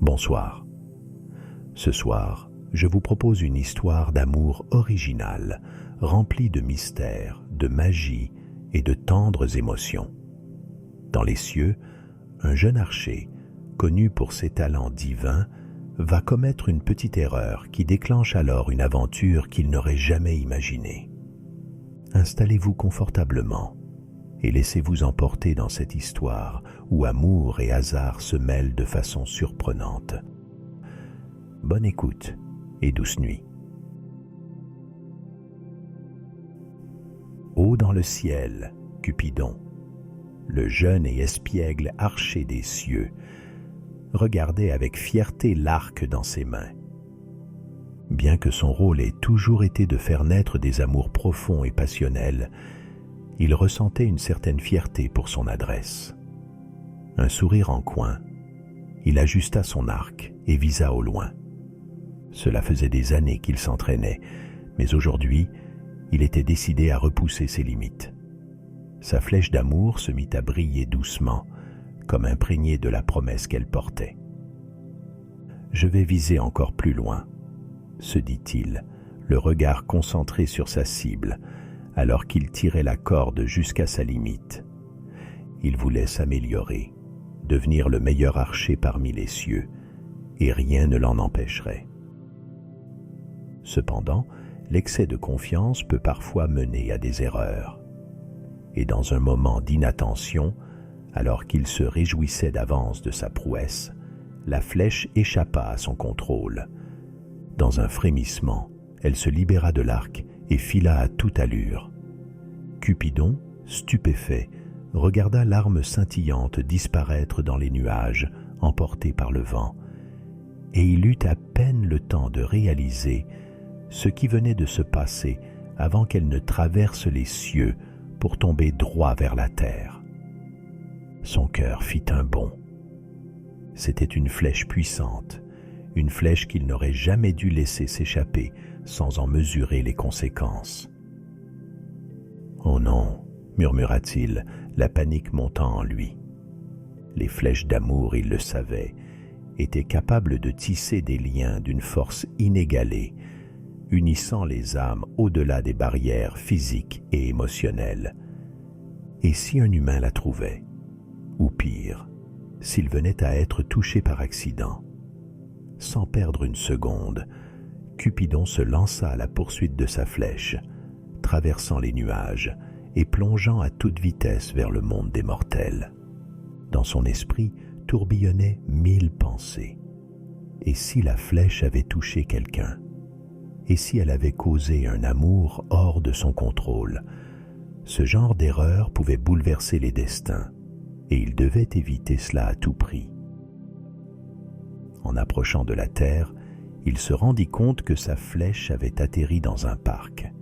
Bonsoir. Ce soir, je vous propose une histoire d'amour originale, remplie de mystères, de magie et de tendres émotions. Dans les cieux, un jeune archer, connu pour ses talents divins, va commettre une petite erreur qui déclenche alors une aventure qu'il n'aurait jamais imaginée. Installez-vous confortablement et laissez-vous emporter dans cette histoire où amour et hasard se mêlent de façon surprenante. Bonne écoute et douce nuit. Haut dans le ciel, Cupidon, le jeune et espiègle archer des cieux, regardait avec fierté l'arc dans ses mains. Bien que son rôle ait toujours été de faire naître des amours profonds et passionnels, il ressentait une certaine fierté pour son adresse. Un sourire en coin, il ajusta son arc et visa au loin. Cela faisait des années qu'il s'entraînait, mais aujourd'hui, il était décidé à repousser ses limites. Sa flèche d'amour se mit à briller doucement, comme imprégnée de la promesse qu'elle portait. « Je vais viser encore plus loin », se dit-il, le regard concentré sur sa cible, alors qu'il tirait la corde jusqu'à sa limite. Il voulait s'améliorer, devenir le meilleur archer parmi les cieux, et rien ne l'en empêcherait. Cependant, l'excès de confiance peut parfois mener à des erreurs. Et dans un moment d'inattention, alors qu'il se réjouissait d'avance de sa prouesse, la flèche échappa à son contrôle. Dans un frémissement, elle se libéra de l'arc et fila à toute allure. Cupidon, stupéfait, regarda l'arme scintillante disparaître dans les nuages, emportée par le vent, et il eut à peine le temps de réaliser ce qui venait de se passer avant qu'elle ne traverse les cieux pour tomber droit vers la terre. Son cœur fit un bond. C'était une flèche puissante, une flèche qu'il n'aurait jamais dû laisser s'échapper sans en mesurer les conséquences. « Oh non !» murmura-t-il, la panique montant en lui. Les flèches d'amour, il le savait, étaient capables de tisser des liens d'une force inégalée, unissant les âmes au-delà des barrières physiques et émotionnelles. Et si un humain la trouvait, ou pire, s'il venait à être touché par accident? Sans perdre une seconde, Cupidon se lança à la poursuite de sa flèche, traversant les nuages et plongeant à toute vitesse vers le monde des mortels. Dans son esprit tourbillonnaient 1000 pensées. Et si la flèche avait touché quelqu'un? Et si elle avait causé un amour hors de son contrôle? Ce genre d'erreur pouvait bouleverser les destins, et il devait éviter cela à tout prix. En approchant de la terre, il se rendit compte que sa flèche avait atterri dans un parc.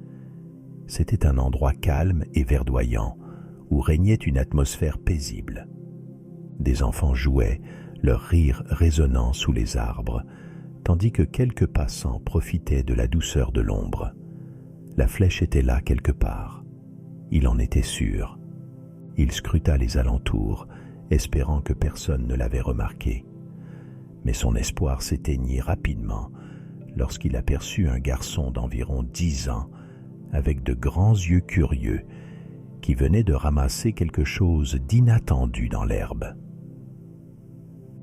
C'était un endroit calme et verdoyant, où régnait une atmosphère paisible. Des enfants jouaient, leur rire résonnant sous les arbres, tandis que quelques passants profitaient de la douceur de l'ombre. La flèche était là quelque part. Il en était sûr. Il scruta les alentours, espérant que personne ne l'avait remarqué. Mais son espoir s'éteignit rapidement lorsqu'il aperçut un garçon d'environ 10 ans, avec de grands yeux curieux, qui venait de ramasser quelque chose d'inattendu dans l'herbe.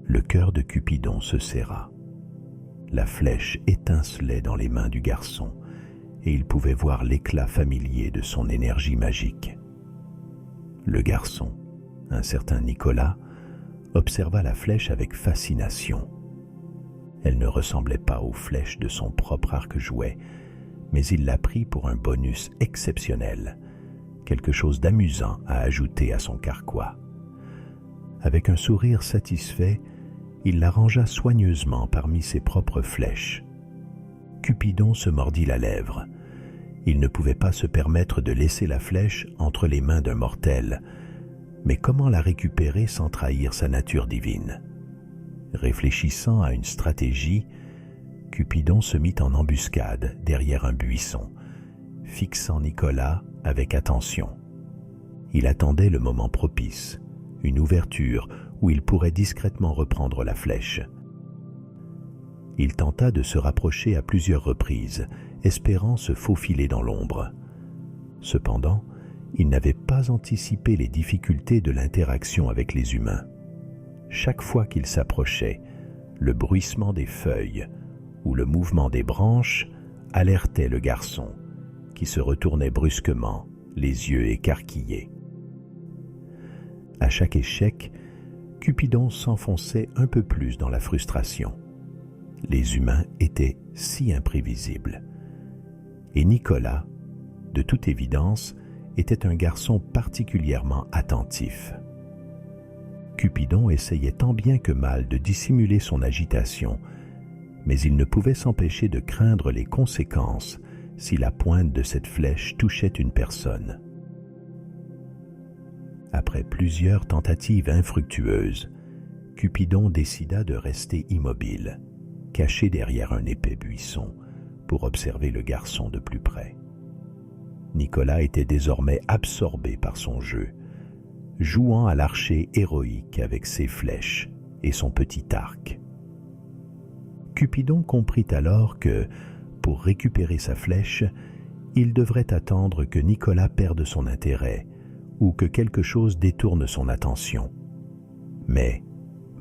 Le cœur de Cupidon se serra. La flèche étincelait dans les mains du garçon, et il pouvait voir l'éclat familier de son énergie magique. Le garçon, un certain Nicolas, observa la flèche avec fascination. Elle ne ressemblait pas aux flèches de son propre arc-jouet, mais il la prit pour un bonus exceptionnel, quelque chose d'amusant à ajouter à son carquois. Avec un sourire satisfait, il la rangea soigneusement parmi ses propres flèches. Cupidon se mordit la lèvre. Il ne pouvait pas se permettre de laisser la flèche entre les mains d'un mortel, mais comment la récupérer sans trahir sa nature divine? Réfléchissant à une stratégie, Cupidon se mit en embuscade derrière un buisson, fixant Nicolas avec attention. Il attendait le moment propice, une ouverture où il pourrait discrètement reprendre la flèche. Il tenta de se rapprocher à plusieurs reprises, espérant se faufiler dans l'ombre. Cependant, il n'avait pas anticipé les difficultés de l'interaction avec les humains. Chaque fois qu'il s'approchait, le bruissement des feuilles ou le mouvement des branches alertait le garçon, qui se retournait brusquement, les yeux écarquillés. À chaque échec, Cupidon s'enfonçait un peu plus dans la frustration. Les humains étaient si imprévisibles. Et Nicolas, de toute évidence, était un garçon particulièrement attentif. Cupidon essayait tant bien que mal de dissimuler son agitation, mais il ne pouvait s'empêcher de craindre les conséquences si la pointe de cette flèche touchait une personne. Après plusieurs tentatives infructueuses, Cupidon décida de rester immobile, caché derrière un épais buisson, pour observer le garçon de plus près. Nicolas était désormais absorbé par son jeu, jouant à l'archer héroïque avec ses flèches et son petit arc. Cupidon comprit alors que, pour récupérer sa flèche, il devrait attendre que Nicolas perde son intérêt ou que quelque chose détourne son attention. Mais,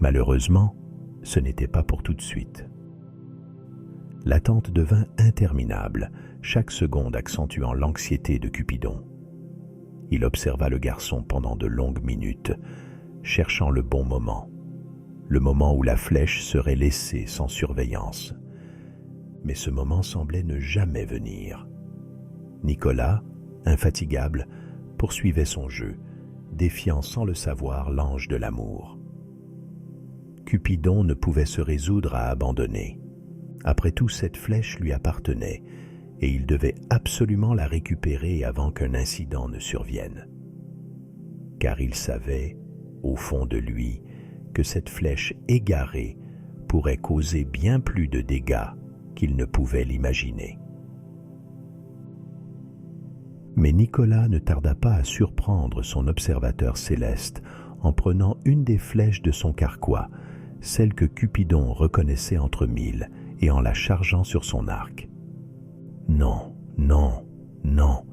malheureusement, ce n'était pas pour tout de suite. L'attente devint interminable, chaque seconde accentuant l'anxiété de Cupidon. Il observa le garçon pendant de longues minutes, cherchant le bon moment, le moment où la flèche serait laissée sans surveillance. Mais ce moment semblait ne jamais venir. Nicolas, infatigable, poursuivait son jeu, défiant sans le savoir l'ange de l'amour. Cupidon ne pouvait se résoudre à abandonner. Après tout, cette flèche lui appartenait, et il devait absolument la récupérer avant qu'un incident ne survienne. Car il savait, au fond de lui, que cette flèche égarée pourrait causer bien plus de dégâts qu'il ne pouvait l'imaginer. Mais Nicolas ne tarda pas à surprendre son observateur céleste en prenant une des flèches de son carquois, celle que Cupidon reconnaissait entre mille, et en la chargeant sur son arc. « Non, non, non »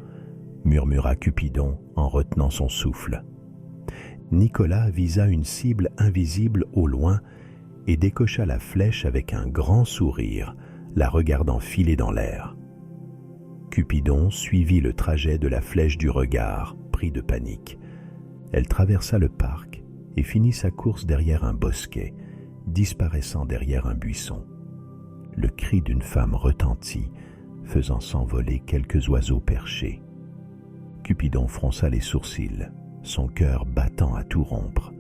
murmura Cupidon en retenant son souffle. Nicolas visa une cible invisible au loin et décocha la flèche avec un grand sourire, la regardant filer dans l'air. Cupidon suivit le trajet de la flèche du regard, pris de panique. Elle traversa le parc et finit sa course derrière un bosquet, disparaissant derrière un buisson. Le cri d'une femme retentit, faisant s'envoler quelques oiseaux perchés. Cupidon fronça les sourcils, son cœur battant à tout rompre.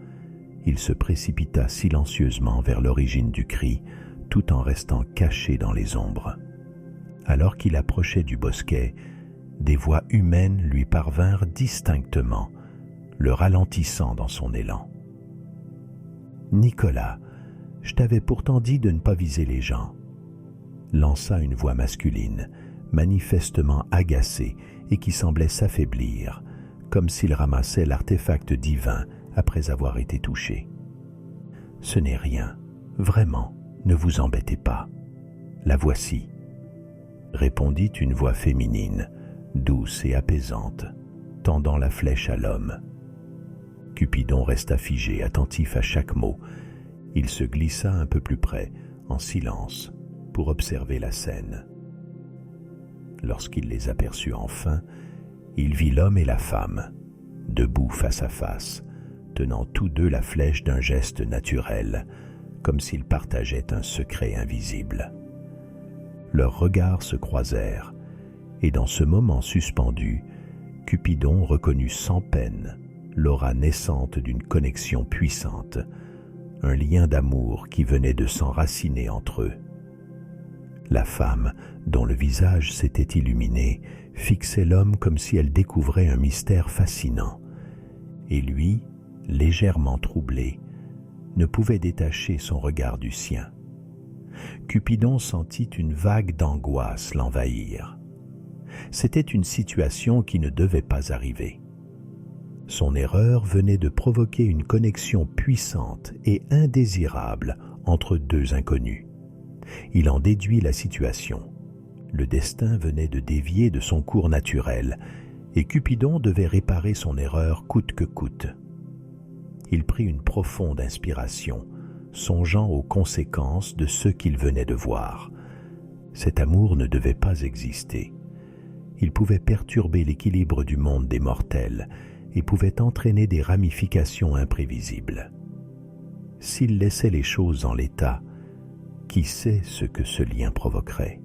Il se précipita silencieusement vers l'origine du cri, tout en restant caché dans les ombres. Alors qu'il approchait du bosquet, des voix humaines lui parvinrent distinctement, le ralentissant dans son élan. « Nicolas, je t'avais pourtant dit de ne pas viser les gens. » lança une voix masculine, manifestement agacée et qui semblait s'affaiblir, comme s'il ramassait l'artefact divin après avoir été touché. « Ce n'est rien, vraiment, ne vous embêtez pas. La voici. » répondit une voix féminine, douce et apaisante, tendant la flèche à l'homme. Cupidon resta figé, attentif à chaque mot. Il se glissa un peu plus près, en silence, pour observer la scène. Lorsqu'il les aperçut enfin, il vit l'homme et la femme, debout face à face, tenant tous deux la flèche d'un geste naturel, comme s'ils partageaient un secret invisible. Leurs regards se croisèrent, et dans ce moment suspendu, Cupidon reconnut sans peine l'aura naissante d'une connexion puissante, un lien d'amour qui venait de s'enraciner entre eux. La femme, dont le visage s'était illuminé, fixait l'homme comme si elle découvrait un mystère fascinant, et lui, légèrement troublé, ne pouvait détacher son regard du sien. Cupidon sentit une vague d'angoisse l'envahir. C'était une situation qui ne devait pas arriver. Son erreur venait de provoquer une connexion puissante et indésirable entre deux inconnus. Il en déduit la situation. Le destin venait de dévier de son cours naturel, et Cupidon devait réparer son erreur coûte que coûte. Il prit une profonde inspiration, songeant aux conséquences de ce qu'il venait de voir. Cet amour ne devait pas exister. Il pouvait perturber l'équilibre du monde des mortels et pouvait entraîner des ramifications imprévisibles. S'il laissait les choses en l'état, qui sait ce que ce lien provoquerait?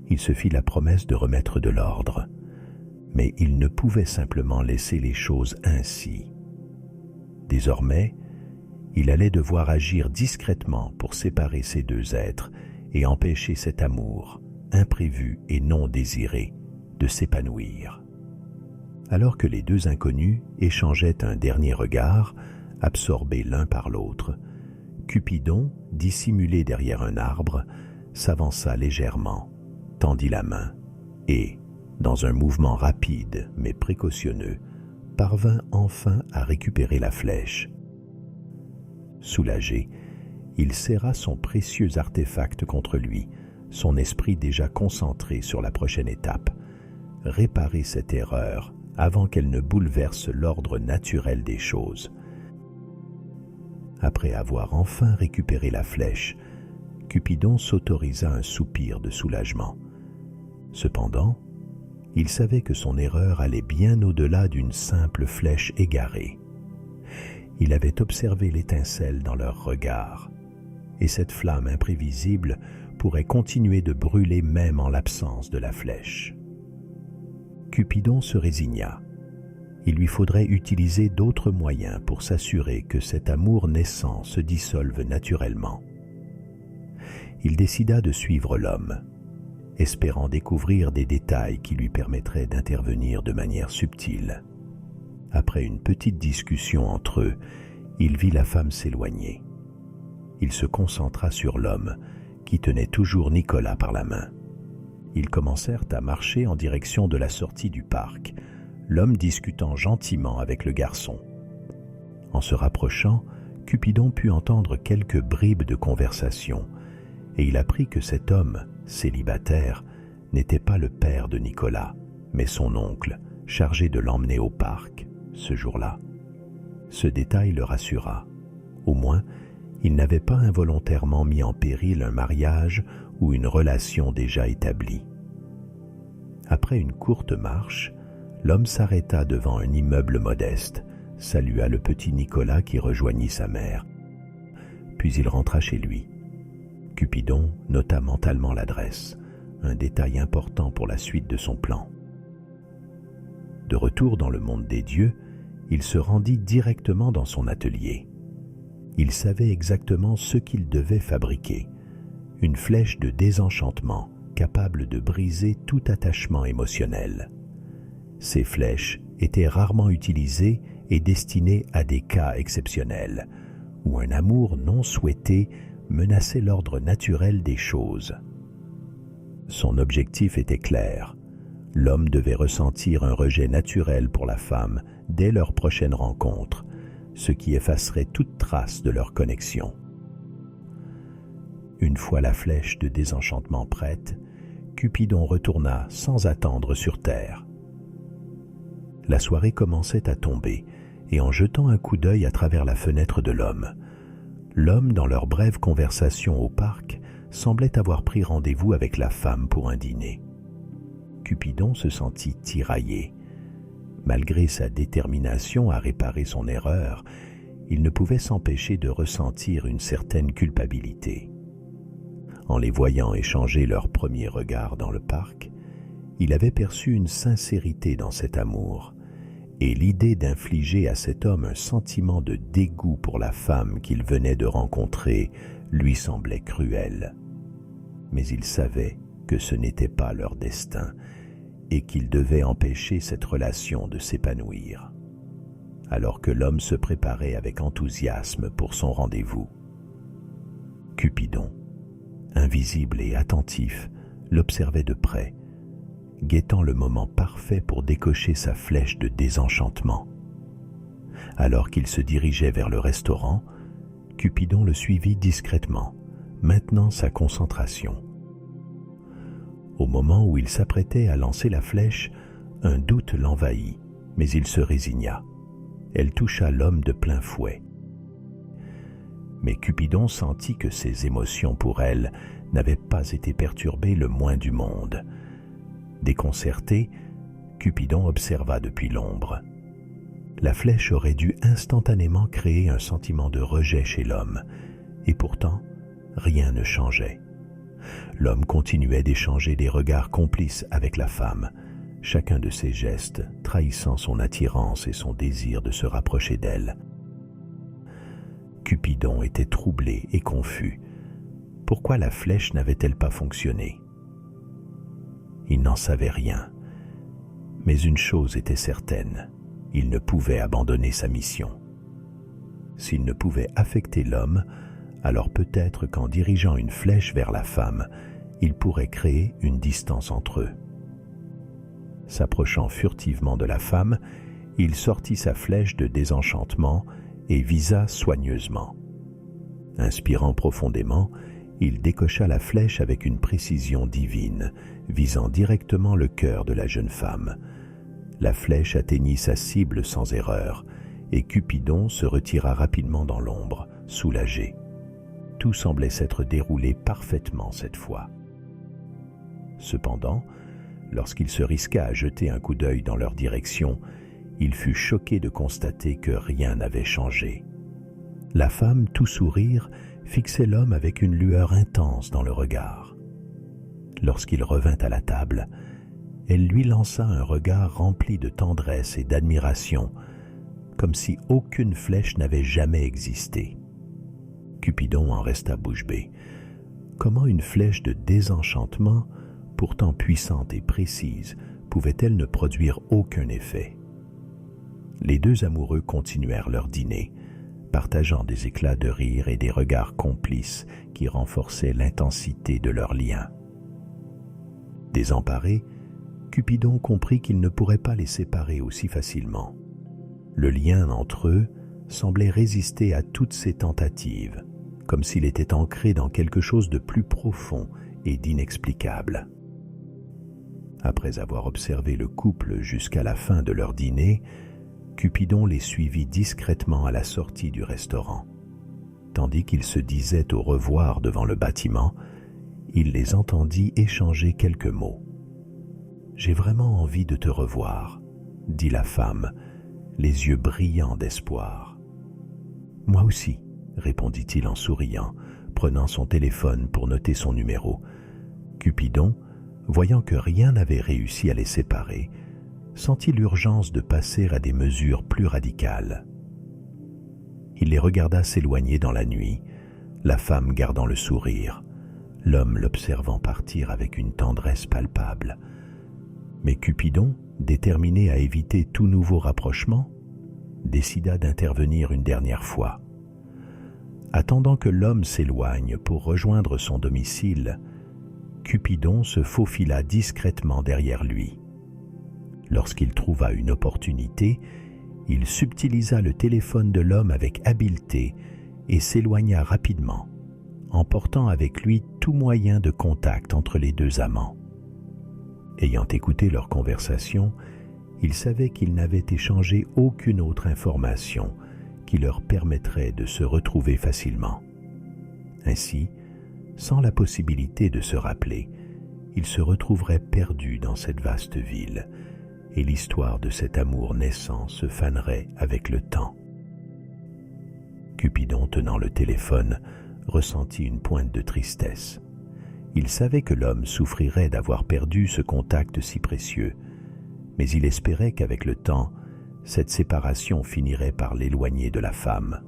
Il se fit la promesse de remettre de l'ordre, mais il ne pouvait simplement laisser les choses ainsi. Désormais, il allait devoir agir discrètement pour séparer ces deux êtres et empêcher cet amour, imprévu et non désiré, de s'épanouir. Alors que les deux inconnus échangeaient un dernier regard, absorbés l'un par l'autre, Cupidon, dissimulé derrière un arbre, s'avança légèrement, tendit la main et, dans un mouvement rapide mais précautionneux, parvint enfin à récupérer la flèche. Soulagé, il serra son précieux artefact contre lui, son esprit déjà concentré sur la prochaine étape, réparer cette erreur avant qu'elle ne bouleverse l'ordre naturel des choses. Après avoir enfin récupéré la flèche, Cupidon s'autorisa un soupir de soulagement. Cependant, il savait que son erreur allait bien au-delà d'une simple flèche égarée. Il avait observé l'étincelle dans leur regard, et cette flamme imprévisible pourrait continuer de brûler même en l'absence de la flèche. Cupidon se résigna. Il lui faudrait utiliser d'autres moyens pour s'assurer que cet amour naissant se dissolve naturellement. Il décida de suivre l'homme, espérant découvrir des détails qui lui permettraient d'intervenir de manière subtile. Après une petite discussion entre eux, il vit la femme s'éloigner. Il se concentra sur l'homme, qui tenait toujours Nicolas par la main. Ils commencèrent à marcher en direction de la sortie du parc, l'homme discutant gentiment avec le garçon. En se rapprochant, Cupidon put entendre quelques bribes de conversation, et il apprit que cet homme, célibataire, n'était pas le père de Nicolas, mais son oncle, chargé de l'emmener au parc, ce jour-là. Ce détail le rassura. Au moins, il n'avait pas involontairement mis en péril un mariage ou une relation déjà établie. Après une courte marche, l'homme s'arrêta devant un immeuble modeste, salua le petit Nicolas qui rejoignit sa mère. Puis il rentra chez lui. Cupidon nota mentalement l'adresse, un détail important pour la suite de son plan. De retour dans le monde des dieux, il se rendit directement dans son atelier. Il savait exactement ce qu'il devait fabriquer, une flèche de désenchantement capable de briser tout attachement émotionnel. Ces flèches étaient rarement utilisées et destinées à des cas exceptionnels, où un amour non souhaité menaçait l'ordre naturel des choses. Son objectif était clair. L'homme devait ressentir un rejet naturel pour la femme dès leur prochaine rencontre, ce qui effacerait toute trace de leur connexion. Une fois la flèche de désenchantement prête, Cupidon retourna sans attendre sur terre. La soirée commençait à tomber, et en jetant un coup d'œil à travers la fenêtre de l'homme, dans leur brève conversation au parc, semblait avoir pris rendez-vous avec la femme pour un dîner. Cupidon se sentit tiraillé. Malgré sa détermination à réparer son erreur, il ne pouvait s'empêcher de ressentir une certaine culpabilité. En les voyant échanger leurs premiers regards dans le parc, il avait perçu une sincérité dans cet amour, et l'idée d'infliger à cet homme un sentiment de dégoût pour la femme qu'il venait de rencontrer lui semblait cruelle. Mais il savait que ce n'était pas leur destin et qu'il devait empêcher cette relation de s'épanouir. Alors que l'homme se préparait avec enthousiasme pour son rendez-vous, Cupidon, invisible et attentif, l'observait de près, guettant le moment parfait pour décocher sa flèche de désenchantement. Alors qu'il se dirigeait vers le restaurant, Cupidon le suivit discrètement, maintenant sa concentration. Au moment où il s'apprêtait à lancer la flèche, un doute l'envahit, mais il se résigna. Elle toucha l'homme de plein fouet. Mais Cupidon sentit que ses émotions pour elle n'avaient pas été perturbées le moins du monde. Déconcerté, Cupidon observa depuis l'ombre. La flèche aurait dû instantanément créer un sentiment de rejet chez l'homme, et pourtant, rien ne changeait. L'homme continuait d'échanger des regards complices avec la femme, chacun de ses gestes trahissant son attirance et son désir de se rapprocher d'elle. Cupidon était troublé et confus. Pourquoi la flèche n'avait-elle pas fonctionné? Il n'en savait rien. Mais une chose était certaine, il ne pouvait abandonner sa mission. S'il ne pouvait affecter l'homme, alors peut-être qu'en dirigeant une flèche vers la femme, il pourrait créer une distance entre eux. S'approchant furtivement de la femme, il sortit sa flèche de désenchantement et visa soigneusement. Inspirant profondément, il décocha la flèche avec une précision divine, visant directement le cœur de la jeune femme. La flèche atteignit sa cible sans erreur, et Cupidon se retira rapidement dans l'ombre, soulagé. Tout semblait s'être déroulé parfaitement cette fois. Cependant, lorsqu'il se risqua à jeter un coup d'œil dans leur direction, il fut choqué de constater que rien n'avait changé. La femme, tout sourire, fixait l'homme avec une lueur intense dans le regard. Lorsqu'il revint à la table, elle lui lança un regard rempli de tendresse et d'admiration, comme si aucune flèche n'avait jamais existé. Cupidon en resta bouche bée. Comment une flèche de désenchantement, pourtant puissante et précise, pouvait-elle ne produire aucun effet? Les deux amoureux continuèrent leur dîner, partageant des éclats de rire et des regards complices qui renforçaient l'intensité de leur lien. Désemparé, Cupidon comprit qu'il ne pourrait pas les séparer aussi facilement. Le lien entre eux semblait résister à toutes ses tentatives, comme s'il était ancré dans quelque chose de plus profond et d'inexplicable. Après avoir observé le couple jusqu'à la fin de leur dîner, Cupidon les suivit discrètement à la sortie du restaurant. Tandis qu'ils se disaient au revoir devant le bâtiment, il les entendit échanger quelques mots. « J'ai vraiment envie de te revoir », dit la femme, les yeux brillants d'espoir. « Moi aussi », répondit-il en souriant, prenant son téléphone pour noter son numéro. Cupidon, voyant que rien n'avait réussi à les séparer, sentit l'urgence de passer à des mesures plus radicales. Il les regarda s'éloigner dans la nuit, la femme gardant le sourire, l'homme l'observant partir avec une tendresse palpable. Mais Cupidon, déterminé à éviter tout nouveau rapprochement, décida d'intervenir une dernière fois. Attendant que l'homme s'éloigne pour rejoindre son domicile, Cupidon se faufila discrètement derrière lui. Lorsqu'il trouva une opportunité, il subtilisa le téléphone de l'homme avec habileté et s'éloigna rapidement, emportant avec lui tout moyen de contact entre les deux amants. Ayant écouté leur conversation, il savait qu'ils n'avaient échangé aucune autre information qui leur permettrait de se retrouver facilement. Ainsi, sans la possibilité de se rappeler, ils se retrouveraient perdus dans cette vaste ville, et l'histoire de cet amour naissant se fanerait avec le temps. Cupidon, tenant le téléphone, ressentit une pointe de tristesse. Il savait que l'homme souffrirait d'avoir perdu ce contact si précieux, mais il espérait qu'avec le temps, cette séparation finirait par l'éloigner de la femme.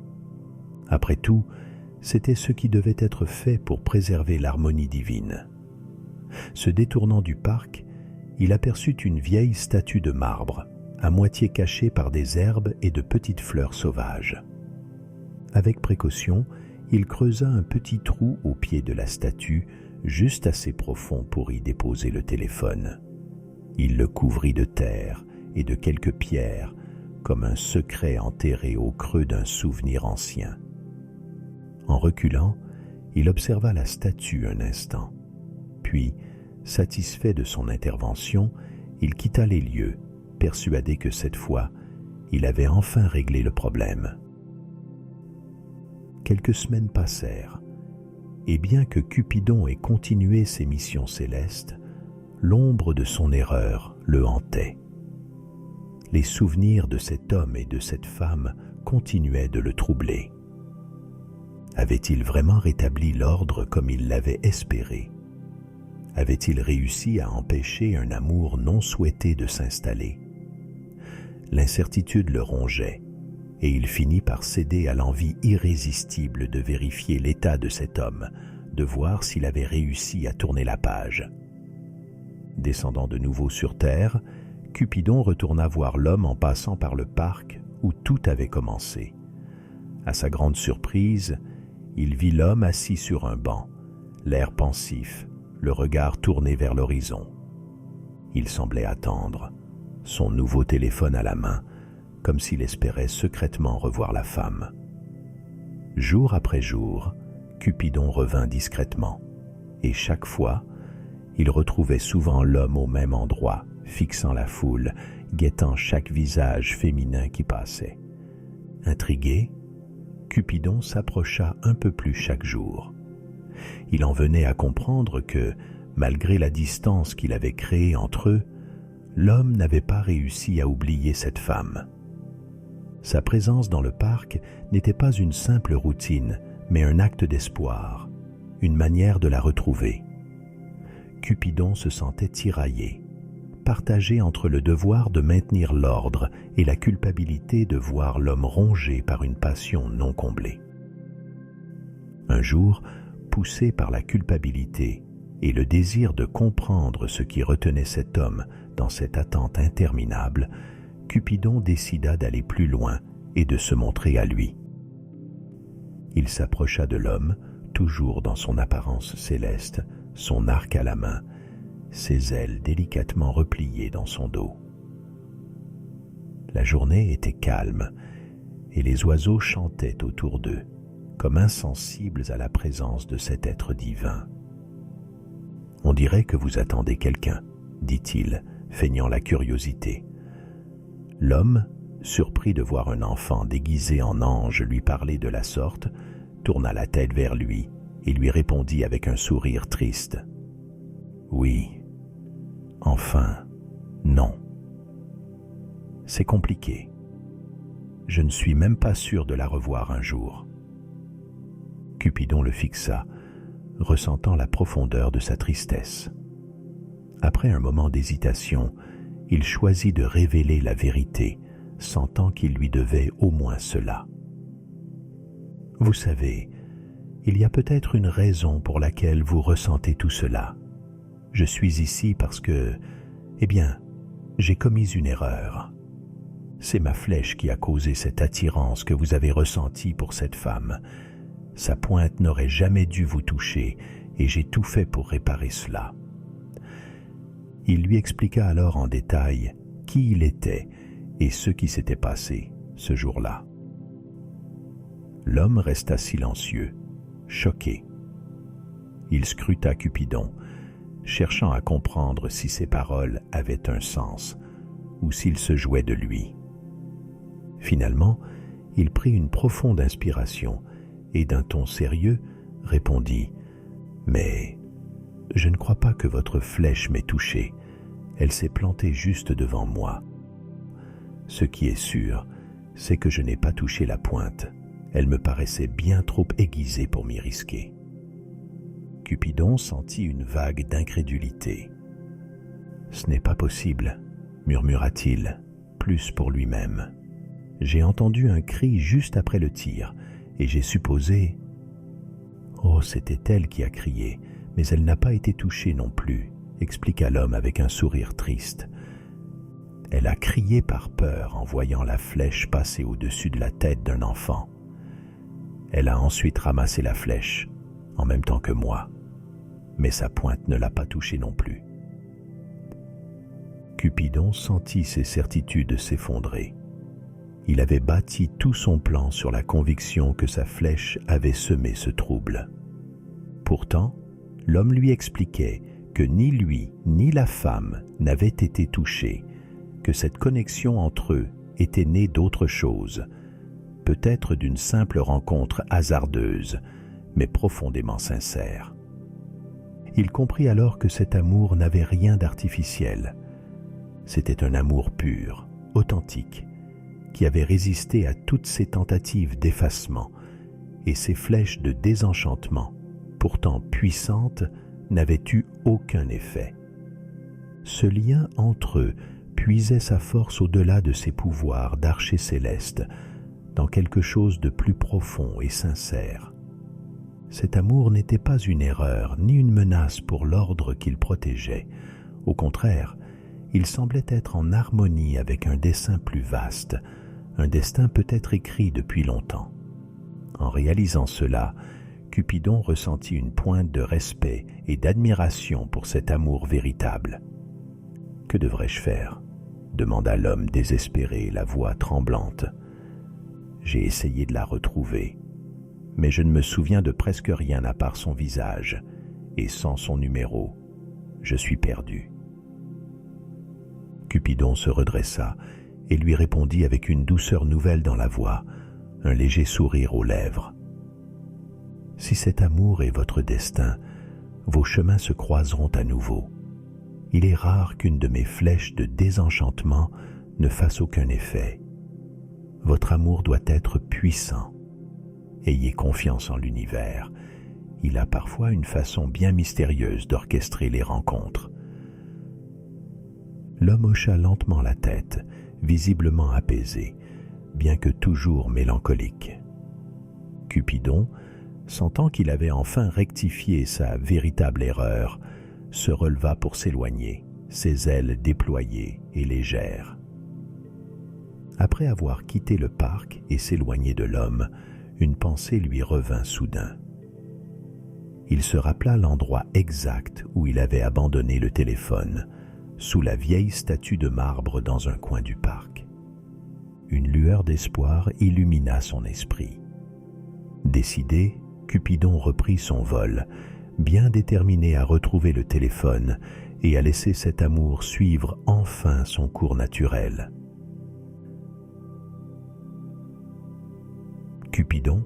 Après tout, c'était ce qui devait être fait pour préserver l'harmonie divine. Se détournant du parc, il aperçut une vieille statue de marbre, à moitié cachée par des herbes et de petites fleurs sauvages. Avec précaution, il creusa un petit trou au pied de la statue, juste assez profond pour y déposer le téléphone. Il le couvrit de terre et de quelques pierres, comme un secret enterré au creux d'un souvenir ancien. En reculant, Il observa la statue un instant, puis, satisfait de son intervention, il quitta les lieux, persuadé que cette fois, il avait enfin réglé le problème. Quelques semaines passèrent, et bien que Cupidon ait continué ses missions célestes, l'ombre de son erreur le hantait. Les souvenirs de cet homme et de cette femme continuaient de le troubler. Avait-il vraiment rétabli l'ordre comme il l'avait espéré? Avait-il réussi à empêcher un amour non souhaité de s'installer? L'incertitude le rongeait, et il finit par céder à l'envie irrésistible de vérifier l'état de cet homme, de voir s'il avait réussi à tourner la page. Descendant de nouveau sur terre, Cupidon retourna voir l'homme en passant par le parc où tout avait commencé. À sa grande surprise, il vit l'homme assis sur un banc, l'air pensif, le regard tourné vers l'horizon. Il semblait attendre, son nouveau téléphone à la main, comme s'il espérait secrètement revoir la femme. Jour après jour, Cupidon revint discrètement, et chaque fois, il retrouvait souvent l'homme au même endroit, fixant la foule, guettant chaque visage féminin qui passait. Intrigué, Cupidon s'approcha un peu plus chaque jour. Il en venait à comprendre que, malgré la distance qu'il avait créée entre eux, l'homme n'avait pas réussi à oublier cette femme. Sa présence dans le parc n'était pas une simple routine, mais un acte d'espoir, une manière de la retrouver. Cupidon se sentait tiraillé, partagé entre le devoir de maintenir l'ordre et la culpabilité de voir l'homme rongé par une passion non comblée. Un jour, poussé par la culpabilité et le désir de comprendre ce qui retenait cet homme dans cette attente interminable, Cupidon décida d'aller plus loin et de se montrer à lui. Il s'approcha de l'homme, toujours dans son apparence céleste, son arc à la main, ses ailes délicatement repliées dans son dos. La journée était calme et les oiseaux chantaient autour d'eux, comme insensibles à la présence de cet être divin. « On dirait que vous attendez quelqu'un, » dit-il, feignant la curiosité. L'homme, surpris de voir un enfant déguisé en ange lui parler de la sorte, tourna la tête vers lui et lui répondit avec un sourire triste. « Oui, enfin, non. C'est compliqué. Je ne suis même pas sûr de la revoir un jour. » Cupidon le fixa, ressentant la profondeur de sa tristesse. Après un moment d'hésitation, il choisit de révéler la vérité, sentant qu'il lui devait au moins cela. « Vous savez, il y a peut-être une raison pour laquelle vous ressentez tout cela. Je suis ici parce que, j'ai commis une erreur. C'est ma flèche qui a causé cette attirance que vous avez ressentie pour cette femme. Sa pointe n'aurait jamais dû vous toucher et j'ai tout fait pour réparer cela. » Il lui expliqua alors en détail qui il était et ce qui s'était passé ce jour-là. L'homme resta silencieux, choqué. Il scruta Cupidon, cherchant à comprendre si ses paroles avaient un sens ou s'il se jouait de lui. Finalement, il prit une profonde inspiration et d'un ton sérieux répondit « Mais je ne crois pas que votre flèche m'ait touché. Elle s'est plantée juste devant moi. Ce qui est sûr, c'est que je n'ai pas touché la pointe. Elle me paraissait bien trop aiguisée pour m'y risquer. » Cupidon sentit une vague d'incrédulité. « Ce n'est pas possible, » murmura-t-il, plus pour lui-même. « J'ai entendu un cri juste après le tir, et j'ai supposé... » « Oh, c'était elle qui a crié, mais elle n'a pas été touchée non plus, » expliqua l'homme avec un sourire triste. « Elle a crié par peur en voyant la flèche passer au-dessus de la tête d'un enfant. Elle a ensuite ramassé la flèche, en même temps que moi, mais sa pointe ne l'a pas touchée non plus. » Cupidon sentit ses certitudes s'effondrer. Il avait bâti tout son plan sur la conviction que sa flèche avait semé ce trouble. Pourtant, l'homme lui expliquait que ni lui ni la femme n'avaient été touchés, que cette connexion entre eux était née d'autre chose, peut-être d'une simple rencontre hasardeuse, mais profondément sincère. Il comprit alors que cet amour n'avait rien d'artificiel. C'était un amour pur, authentique, qui avait résisté à toutes ces tentatives d'effacement, et ces flèches de désenchantement, pourtant puissantes, n'avaient eu aucun effet. Ce lien entre eux puisait sa force au-delà de ses pouvoirs d'archer céleste, dans quelque chose de plus profond et sincère. Cet amour n'était pas une erreur ni une menace pour l'ordre qu'il protégeait. Au contraire, il semblait être en harmonie avec un dessein plus vaste, un destin peut-être écrit depuis longtemps. En réalisant cela, Cupidon ressentit une pointe de respect et d'admiration pour cet amour véritable. « Que devrais-je faire ?» demanda l'homme désespéré, la voix tremblante. « J'ai essayé de la retrouver, mais je ne me souviens de presque rien à part son visage, et sans son numéro, je suis perdu. » Cupidon se redressa et lui répondit avec une douceur nouvelle dans la voix, un léger sourire aux lèvres. « Si cet amour est votre destin, vos chemins se croiseront à nouveau. Il est rare qu'une de mes flèches de désenchantement ne fasse aucun effet. Votre amour doit être puissant. Ayez confiance en l'univers. Il a parfois une façon bien mystérieuse d'orchestrer les rencontres. » L'homme hocha lentement la tête, visiblement apaisé, bien que toujours mélancolique. Cupidon, sentant qu'il avait enfin rectifié sa véritable erreur, se releva pour s'éloigner, ses ailes déployées et légères. Après avoir quitté le parc et s'éloigné de l'homme, une pensée lui revint soudain. Il se rappela l'endroit exact où il avait abandonné le téléphone, sous la vieille statue de marbre dans un coin du parc. Une lueur d'espoir illumina son esprit. Décidé, Cupidon reprit son vol, bien déterminé à retrouver le téléphone et à laisser cet amour suivre enfin son cours naturel. Cupidon,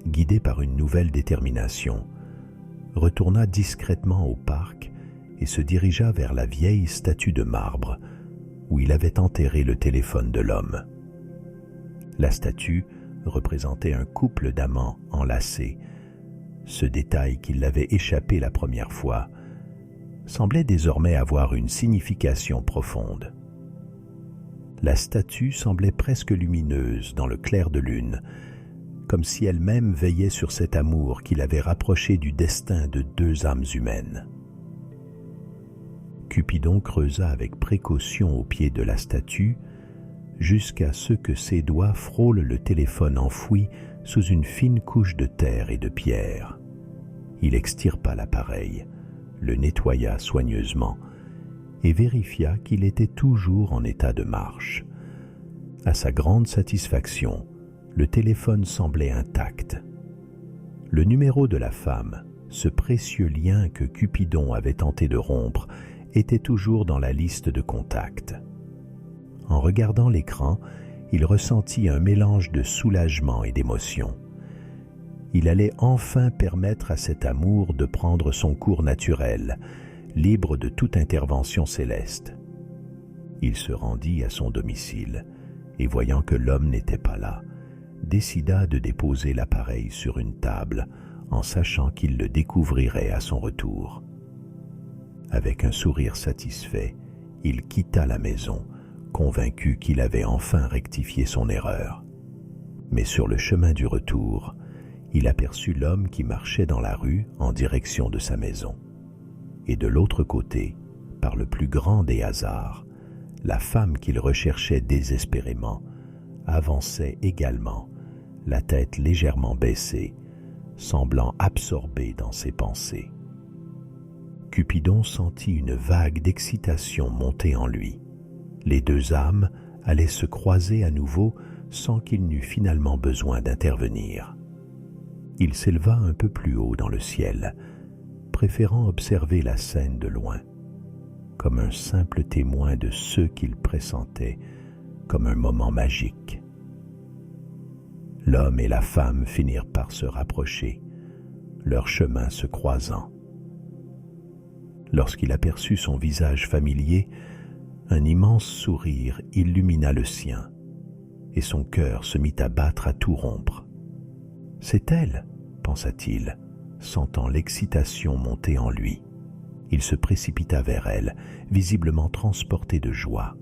guidé par une nouvelle détermination, retourna discrètement au parc et se dirigea vers la vieille statue de marbre où il avait enterré le téléphone de l'homme. La statue représentait un couple d'amants enlacés. Ce détail qui l'avait échappé la première fois semblait désormais avoir une signification profonde. La statue semblait presque lumineuse dans le clair de lune, comme si elle-même veillait sur cet amour qui l'avait rapproché du destin de deux âmes humaines. Cupidon creusa avec précaution au pied de la statue, jusqu'à ce que ses doigts frôlent le téléphone enfoui sous une fine couche de terre et de pierre. Il extirpa l'appareil, le nettoya soigneusement et vérifia qu'il était toujours en état de marche. À sa grande satisfaction, le téléphone semblait intact. Le numéro de la femme, ce précieux lien que Cupidon avait tenté de rompre, était toujours dans la liste de contacts. En regardant l'écran, il ressentit un mélange de soulagement et d'émotion. Il allait enfin permettre à cet amour de prendre son cours naturel, libre de toute intervention céleste. Il se rendit à son domicile et, voyant que l'homme n'était pas là, décida de déposer l'appareil sur une table en sachant qu'il le découvrirait à son retour. Avec un sourire satisfait, il quitta la maison, convaincu qu'il avait enfin rectifié son erreur. Mais sur le chemin du retour, il aperçut l'homme qui marchait dans la rue en direction de sa maison. Et de l'autre côté, par le plus grand des hasards, la femme qu'il recherchait désespérément avançait également, la tête légèrement baissée, semblant absorbée dans ses pensées. Cupidon sentit une vague d'excitation monter en lui. Les deux âmes allaient se croiser à nouveau sans qu'il n'eût finalement besoin d'intervenir. Il s'éleva un peu plus haut dans le ciel, préférant observer la scène de loin, comme un simple témoin de ce qu'il pressentait comme un moment magique. L'homme et la femme finirent par se rapprocher, leurs chemins se croisant. Lorsqu'il aperçut son visage familier, un immense sourire illumina le sien, et son cœur se mit à battre à tout rompre. « C'est elle !» pensa-t-il, sentant l'excitation monter en lui. Il se précipita vers elle, visiblement transporté de joie.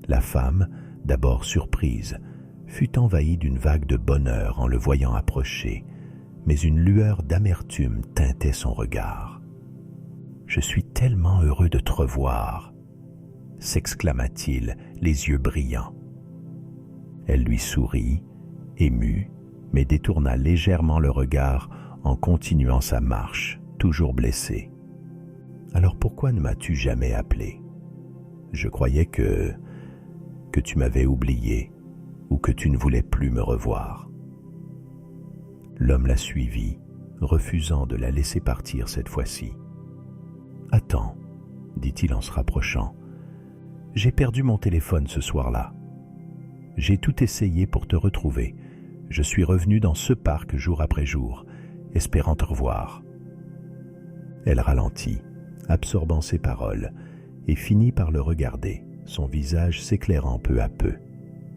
La femme, d'abord surprise, fut envahie d'une vague de bonheur en le voyant approcher, mais une lueur d'amertume teintait son regard. « Je suis tellement heureux de te revoir !» s'exclama-t-il, les yeux brillants. Elle lui sourit, émue, mais détourna légèrement le regard en continuant sa marche, toujours blessée. « Alors pourquoi ne m'as-tu jamais appelé? Je croyais que tu m'avais oublié ou que tu ne voulais plus me revoir. » L'homme la suivit, refusant de la laisser partir cette fois-ci. « Attends, » dit-il en se rapprochant. « J'ai perdu mon téléphone ce soir-là. J'ai tout essayé pour te retrouver. Je suis revenu dans ce parc jour après jour, espérant te revoir. » Elle ralentit, absorbant ses paroles, et finit par le regarder, son visage s'éclairant peu à peu.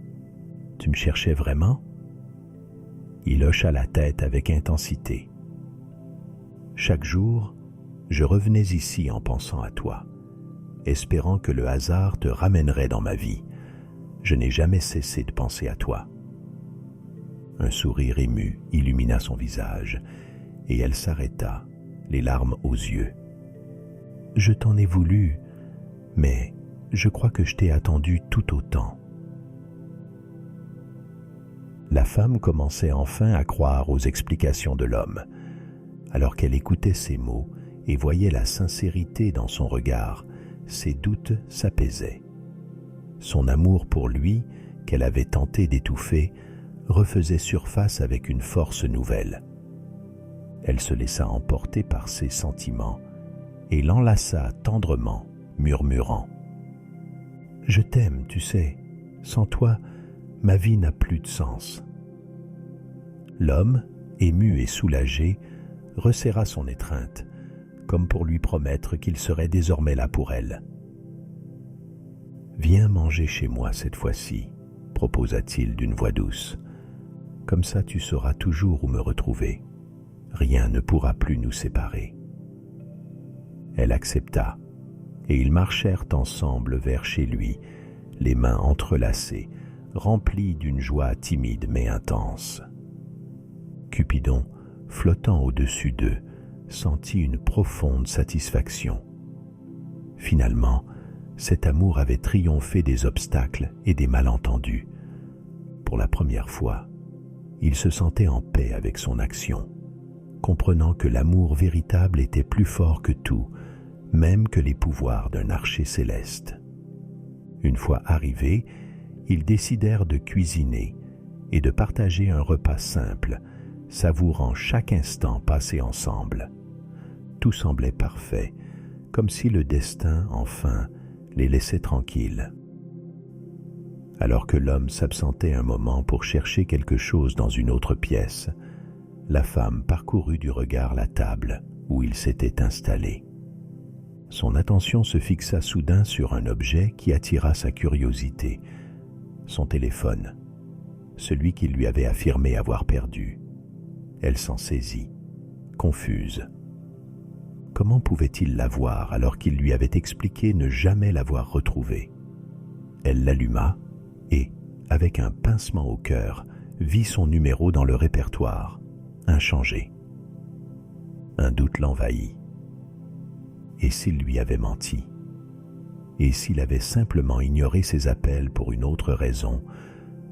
« Tu me cherchais vraiment ?» Il hocha la tête avec intensité. « Chaque jour, je revenais ici en pensant à toi, espérant que le hasard te ramènerait dans ma vie. Je n'ai jamais cessé de penser à toi. » Un sourire ému illumina son visage, et elle s'arrêta, les larmes aux yeux. « Je t'en ai voulu, mais je crois que je t'ai attendu tout autant. » La femme commençait enfin à croire aux explications de l'homme, alors qu'elle écoutait ses mots et voyait la sincérité dans son regard. Ses doutes s'apaisaient. Son amour pour lui, qu'elle avait tenté d'étouffer, refaisait surface avec une force nouvelle. Elle se laissa emporter par ses sentiments et l'enlaça tendrement, murmurant « Je t'aime, tu sais. Sans toi, ma vie n'a plus de sens. » L'homme, ému et soulagé, resserra son étreinte, comme pour lui promettre qu'il serait désormais là pour elle. « Viens manger chez moi cette fois-ci, » proposa-t-il d'une voix douce. « Comme ça tu sauras toujours où me retrouver. Rien ne pourra plus nous séparer. » Elle accepta, et ils marchèrent ensemble vers chez lui, les mains entrelacées, remplies d'une joie timide mais intense. Cupidon, flottant au-dessus d'eux, sentit une profonde satisfaction. Finalement, cet amour avait triomphé des obstacles et des malentendus. Pour la première fois, il se sentait en paix avec son action, comprenant que l'amour véritable était plus fort que tout, même que les pouvoirs d'un archer céleste. Une fois arrivés, ils décidèrent de cuisiner et de partager un repas simple, savourant chaque instant passé ensemble. Tout semblait parfait, comme si le destin, enfin, les laissait tranquilles. Alors que l'homme s'absentait un moment pour chercher quelque chose dans une autre pièce, la femme parcourut du regard la table où il s'était installé. Son attention se fixa soudain sur un objet qui attira sa curiosité, son téléphone, celui qu'il lui avait affirmé avoir perdu. Elle s'en saisit, confuse. Comment pouvait-il l'avoir alors qu'il lui avait expliqué ne jamais l'avoir retrouvé? Elle l'alluma et, avec un pincement au cœur, vit son numéro dans le répertoire, inchangé. Un doute l'envahit. Et s'il lui avait menti? Et s'il avait simplement ignoré ses appels pour une autre raison,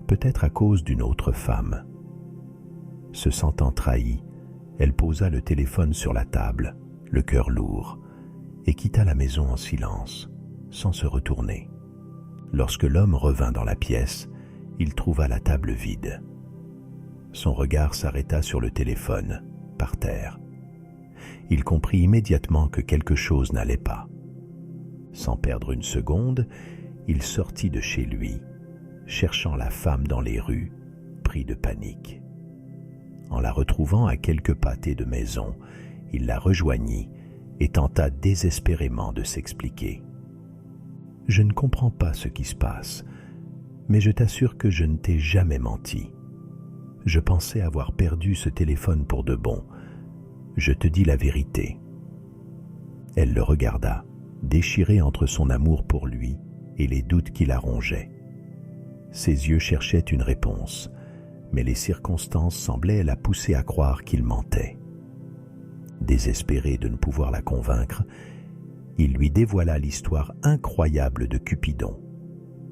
peut-être à cause d'une autre femme? Se sentant trahie, elle posa le téléphone sur la table, le cœur lourd, et quitta la maison en silence, sans se retourner. Lorsque l'homme revint dans la pièce, il trouva la table vide. Son regard s'arrêta sur le téléphone, par terre. Il comprit immédiatement que quelque chose n'allait pas. Sans perdre une seconde, il sortit de chez lui, cherchant la femme dans les rues, pris de panique. En la retrouvant à quelques pâtés de maison, il la rejoignit et tenta désespérément de s'expliquer. « Je ne comprends pas ce qui se passe, mais je t'assure que je ne t'ai jamais menti. Je pensais avoir perdu ce téléphone pour de bon. Je te dis la vérité. » Elle le regarda, déchirée entre son amour pour lui et les doutes qui la rongeaient. Ses yeux cherchaient une réponse, mais les circonstances semblaient la pousser à croire qu'il mentait. Désespéré de ne pouvoir la convaincre, il lui dévoila l'histoire incroyable de Cupidon,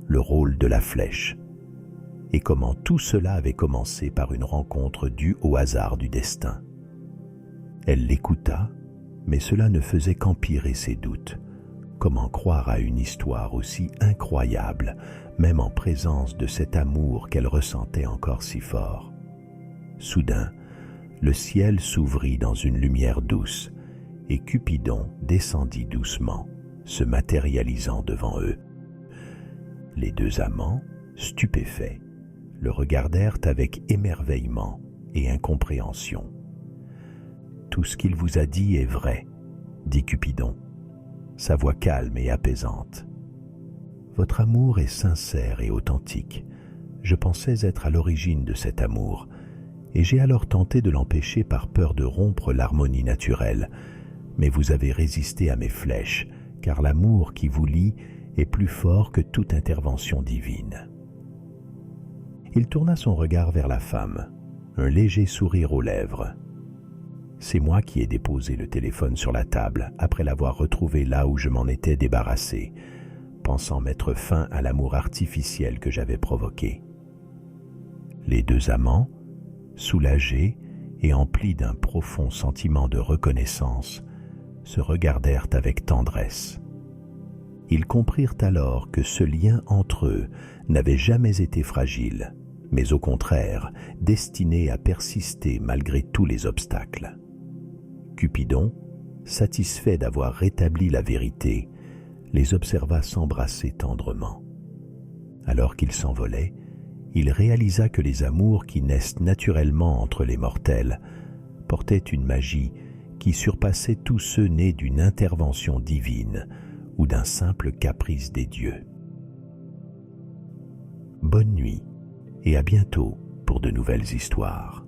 le rôle de la flèche, et comment tout cela avait commencé par une rencontre due au hasard du destin. Elle l'écouta, mais cela ne faisait qu'empirer ses doutes. Comment croire à une histoire aussi incroyable, même en présence de cet amour qu'elle ressentait encore si fort? Soudain, le ciel s'ouvrit dans une lumière douce, et Cupidon descendit doucement, se matérialisant devant eux. Les deux amants, stupéfaits, le regardèrent avec émerveillement et incompréhension. « Tout ce qu'il vous a dit est vrai, » dit Cupidon, sa voix calme et apaisante. « Votre amour est sincère et authentique. Je pensais être à l'origine de cet amour, et j'ai alors tenté de l'empêcher par peur de rompre l'harmonie naturelle. Mais vous avez résisté à mes flèches, car l'amour qui vous lie est plus fort que toute intervention divine. » Il tourna son regard vers la femme, un léger sourire aux lèvres. « C'est moi qui ai déposé le téléphone sur la table après l'avoir retrouvé là où je m'en étais débarrassé, pensant mettre fin à l'amour artificiel que j'avais provoqué. » Les deux amants, soulagés et emplis d'un profond sentiment de reconnaissance, se regardèrent avec tendresse. Ils comprirent alors que ce lien entre eux n'avait jamais été fragile, mais au contraire destiné à persister malgré tous les obstacles. Cupidon, satisfait d'avoir rétabli la vérité, les observa s'embrasser tendrement. Alors qu'ils s'envolaient, il réalisa que les amours qui naissent naturellement entre les mortels portaient une magie qui surpassait tous ceux nés d'une intervention divine ou d'un simple caprice des dieux. Bonne nuit et à bientôt pour de nouvelles histoires.